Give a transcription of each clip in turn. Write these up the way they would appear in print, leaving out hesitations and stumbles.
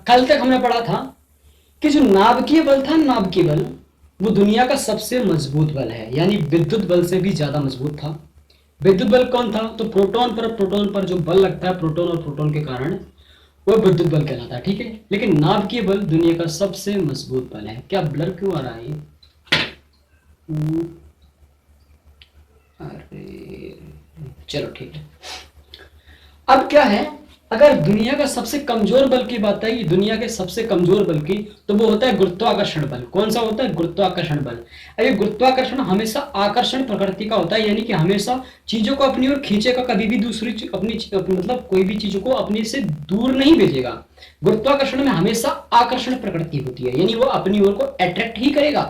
कल तक हमने पढ़ा था कि जो नाभिकीय बल था, नाभिकीय बल वो दुनिया का सबसे मजबूत बल है, यानी विद्युत बल से भी ज्यादा मजबूत था। विद्युत बल कौन था? तो प्रोटॉन पर जो बल लगता है प्रोटॉन और प्रोटॉन के कारण, वो विद्युत बल कहलाता है। ठीक है, लेकिन नाभिकीय बल दुनिया का सबसे मजबूत बल है। क्या ब्लर क्यों आ रहा है? अरे चलो ठीक है। अब क्या है, अगर दुनिया का सबसे कमजोर बल की बात है, दुनिया के सबसे कमजोर बल की, तो वो होता है गुरुत्वाकर्षण बल। कौन सा होता है? गुरुत्वाकर्षण बल। अरे गुरुत्वाकर्षण हमेशा आकर्षण प्रकृति का होता है, यानी कि हमेशा चीजों को अपनी ओर खींचेगा, कभी भी दूसरी मतलब कोई भी चीजों को अपने से दूर नहीं भेजेगा। गुरुत्वाकर्षण में हमेशा आकर्षण प्रकृति होती है, यानी वो अपनी ओर को अट्रैक्ट ही करेगा,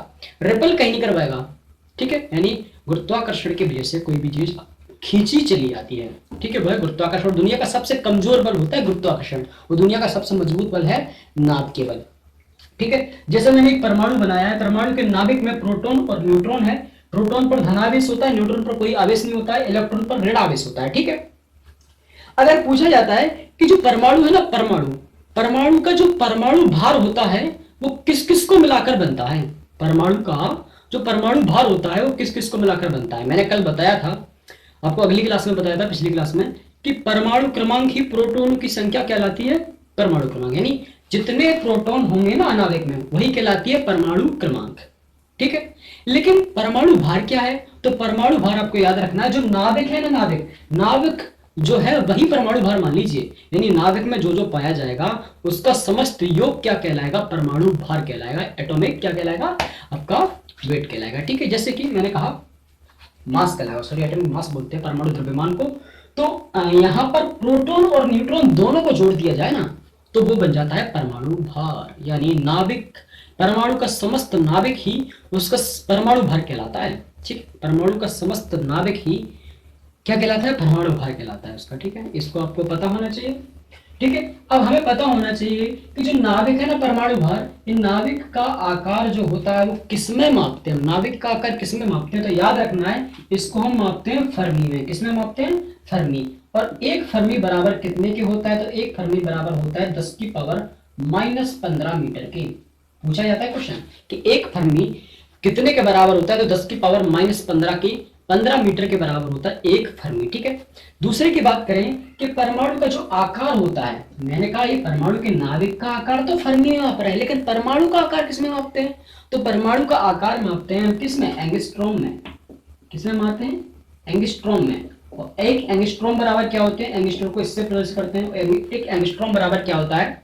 रिपल कहीं नहीं करवाएगा। ठीक है, यानी गुरुत्वाकर्षण की वजह से कोई भी चीज खींची चली जाती है। ठीक है, वह गुरुत्वाकर्षण दुनिया का सबसे कमजोर बल होता है गुरुत्वाकर्षण, और दुनिया का सबसे मजबूत बल है नाभिकीय बल। ठीक है, जैसे मैंने एक परमाणु बनाया है, परमाणु के नाभिक में प्रोटॉन और न्यूट्रॉन है। प्रोटॉन पर धनावेश होता है, न्यूट्रॉन पर कोई आवेश नहीं होता है, इलेक्ट्रॉन पर ऋण आवेश होता है। ठीक है, अगर पूछा जाता है कि जो परमाणु है ना, परमाणु का जो परमाणु भार होता है वो किस किस को मिलाकर बनता है? परमाणु का जो परमाणु भार होता है वो किस किस को मिलाकर बनता है? मैंने कल बताया था आपको, अगली क्लास में बताया था, पिछली क्लास में, कि परमाणु क्रमांक ही प्रोटॉनों की संख्या कहलाती है परमाणु क्रमांक, यानी जितने प्रोटॉन होंगे ना नाभिक में वही कहलाती है परमाणु क्रमांक। ठीक है, लेकिन परमाणु भार क्या है? तो परमाणु भार आपको याद रखना है, जो नाभिक है ना, नाभिक जो है वही परमाणु भार मान लीजिए, यानी नाभिक में जो जो पाया जाएगा उसका समस्त योग क्या कहलाएगा? परमाणु भार कहलाएगा, एटॉमिक क्या कहलाएगा? आपका वेट कहलाएगा। ठीक है, जैसे कि मैंने कहा मास कहलाएगा, सॉरी एटॉमिक मास बोलते हैं परमाणु द्रव्यमान को। तो यहाँ पर प्रोटॉन और न्यूट्रॉन दोनों को जोड़ दिया जाए ना तो वो बन जाता है परमाणु भार, यानी नाभिक, परमाणु का समस्त नाभिक ही उसका परमाणु भार कहलाता है। ठीक, परमाणु का समस्त नाभिक ही क्या कहलाता है? परमाणु भार कहलाता है उसका। ठीक है, इसको आपको पता होना चाहिए। ठीक है, अब हमें पता होना चाहिए कि जो नाभिक है ना परमाणु भार, इन नाभिक का आकार जो होता है वो किसमें मापते हैं? नाभिक का आकार किसमें मापते हैं? तो याद रखना है, इसको हम मापते हैं फर्मी में। किसमें मापते हैं? फर्मी। और एक फर्मी बराबर कितने के होता है? तो एक फर्मी बराबर होता है 10 की पावर -15 मीटर के। पूछा जाता है क्वेश्चन कि एक फर्मी कितने के बराबर होता है? तो 10 की पावर -15 की 15 मीटर के बराबर होता है एक फर्मी। ठीक है, दूसरे की बात करें कि परमाणु का जो आकार होता है, मैंने कहा ये परमाणु के नाभिक का आकार तो फर्मी में माप रहा है, लेकिन परमाणु का आकार किसमें मापते हैं? तो परमाणु का आकार मापते हैं किसमें? एंगस्ट्रॉम में। किसमें मापते हैं? एंगस्ट्रॉम में। और एक एंगस्ट्रॉम बराबर क्या होते हैं? एंगस्ट्रॉम को इससे प्रदर्शित करते हैं। एक एंगस्ट्रॉम बराबर क्या होता है?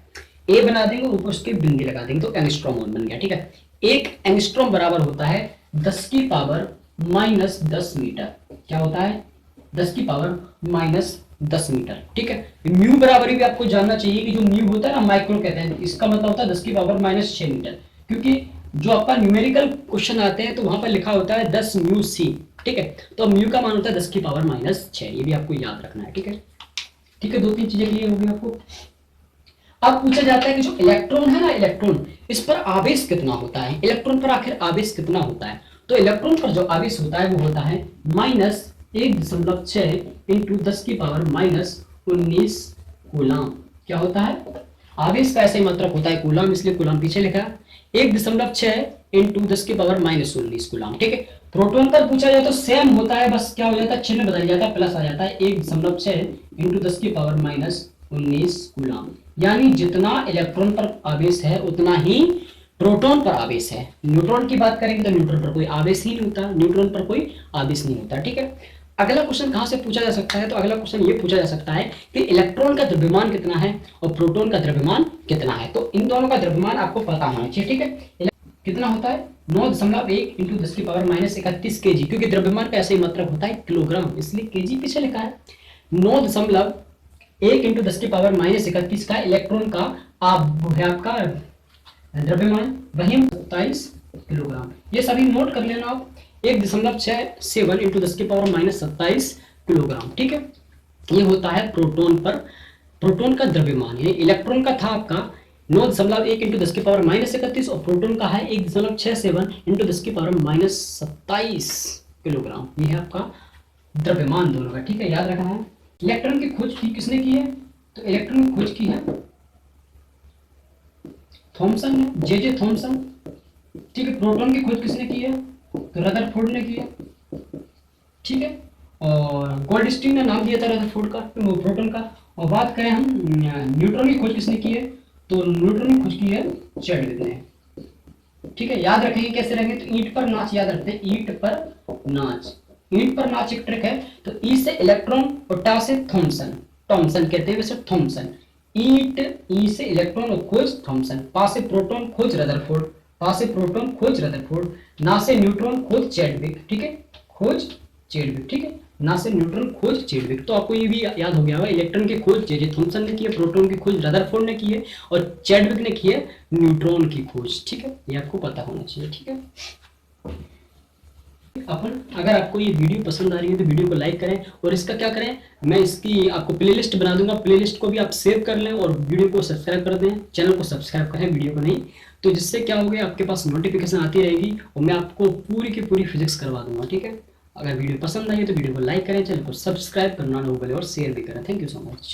ए बना देंगे, ऊपर उसके बिंदी लगा देंगे तो एंगस्ट्रॉम बन गया। ठीक है, एक एंगस्ट्रॉम बराबर होता है 10 की पावर -10 मीटर। क्या होता है? 10 की पावर -10 मीटर। ठीक है, म्यू बराबर भी आपको जानना चाहिए कि जो म्यू होता है ना, माइक्रो कहते हैं, इसका मतलब होता है 10 की पावर -6 मीटर, क्योंकि जो आपका न्यूमेरिकल क्वेश्चन आते हैं तो वहां पर लिखा होता है 10 म्यू सी। ठीक है, तो म्यू का मान होता है 10 की पावर -6, ये भी आपको याद रखना है। ठीक है, ठीक है, 2-3 चीजें क्लियर होगी आपको। अब पूछा जाता है कि जो इलेक्ट्रॉन है ना, इलेक्ट्रॉन, इस पर आवेश कितना होता है? इलेक्ट्रॉन पर आखिर आवेश कितना होता है? तो इलेक्ट्रॉन पर जो आवेश होता है वो होता है -1.6 इंटू 10 की पावर -19 कूलाम। क्या होता है? आवेश का ऐसे ही मात्रक होता है कूलाम, इसलिए कूलाम पीछे लिखा। 1.6 इंटू 10 की पावर -19 कूलाम। ठीक है, प्रोटॉन पर पूछा जाए तो सेम होता है, बस क्या हो जाता है, चिन्ह बदल जाता है, प्लस आ जाता है। 1.6 इंटू 10 की पावर -19 कूलाम, यानी जितना इलेक्ट्रॉन पर आवेश है उतना ही प्रोटॉन पर आवेश है। न्यूट्रॉन की बात करेंगे तो न्यूट्रॉन पर कोई आवेश ही नहीं होता, न्यूट्रॉन पर कोई आवेश नहीं होता। ठीक है, अगला क्वेश्चन कहां से पूछा जा सकता है? तो अगला क्वेश्चन ये पूछा जा सकता है कि इलेक्ट्रॉन का द्रव्यमान कितना है और प्रोटॉन का द्रव्यमान कितना है। तो इन दोनों का द्रव्यमान आपको पता होना चाहिए। ठीक है, कितना होता है? 9.1 इंटू 10 की पावर -31 केजी, क्योंकि द्रव्यमान का ऐसे ही मात्रक होता है किलोग्राम, इसलिए केजी पीछे लिखा है। 9.1 इंटू 10 की पावर -31 का इलेक्ट्रॉन का आपका द्रव्यमान, वही 27 किलोग्राम। ये सभी नोट कर लेना आप। 1.67 इंटू 10 की पावर -27 किलोग्राम। ठीक है, ये होता है प्रोटॉन पर, प्रोटॉन का द्रव्यमान। ये इलेक्ट्रॉन का था आपका 9.1 इंटू 10 की पावर -31 और प्रोटॉन का है 1.67 इंटू 10 की पावर -27 किलोग्राम। ये है आपका द्रव्यमान दोनों का। ठीक है, याद रखना है। इलेक्ट्रॉन की खोज की किसने की है? तो इलेक्ट्रॉन की खोज की है थॉमसन ने, जे थॉमसन, ठीक है। प्रोटॉन की खोज किसने की है? तो रदरफोर्ड ने की है, ठीक है। और गोल्डस्टीन ने नाम दिया था रदरफोर्ड का, प्रोटॉन का। और बात करें हम न्यूट्रॉन की खोज किसने की है? तो न्यूट्रॉन की खोज की है चैडविक ने, ठीक है। याद रखेंगे कैसे रहेंगे? तो ईंट पर नाच याद रखते हैं, ईंट पर नाच। ईंट पर नाच एक ट्रिक है। तो ई से इलेक्ट्रॉन और टा से थॉमसन, टॉमसन कहते हैं वैसे थॉमसन। ईंट, ई से इलेक्ट्रॉन और खोज थॉमसन, पा से प्रोटॉन खोज रदरफोर्ड, पा से प्रोटॉन खोज रदरफोर्ड, ना से न्यूट्रॉन खोज चैडविक, ठीक है। खोज चैडविक, ठीक है। ना से न्यूट्रॉन खोज चैडविक। तो आपको ये भी याद हो गया होगा, इलेक्ट्रॉन की खोज जे थॉमसन ने की है, प्रोटॉन की खोज रदरफोर्ड ने की है, और चैडविक ने की है न्यूट्रॉन की खोज, ठीक है। ये आपको पता होना चाहिए, ठीक है। अपन, अगर आपको ये वीडियो पसंद आ रही है तो वीडियो को लाइक करें, और इसका क्या करें, मैं इसकी आपको प्लेलिस्ट बना दूंगा, प्लेलिस्ट को भी आप सेव कर लें, और वीडियो को सब्सक्राइब कर दें, चैनल को सब्सक्राइब करें, वीडियो को नहीं। तो जिससे क्या हो गया, आपके पास नोटिफिकेशन आती रहेगी और मैं आपको पूरी की पूरी फिजिक्स करवा दूंगा, ठीक है। अगर वीडियो पसंद आई है तो वीडियो को लाइक करें, चैनल को सब्सक्राइब करना ना भूलें और शेयर भी करें। Thank you so much.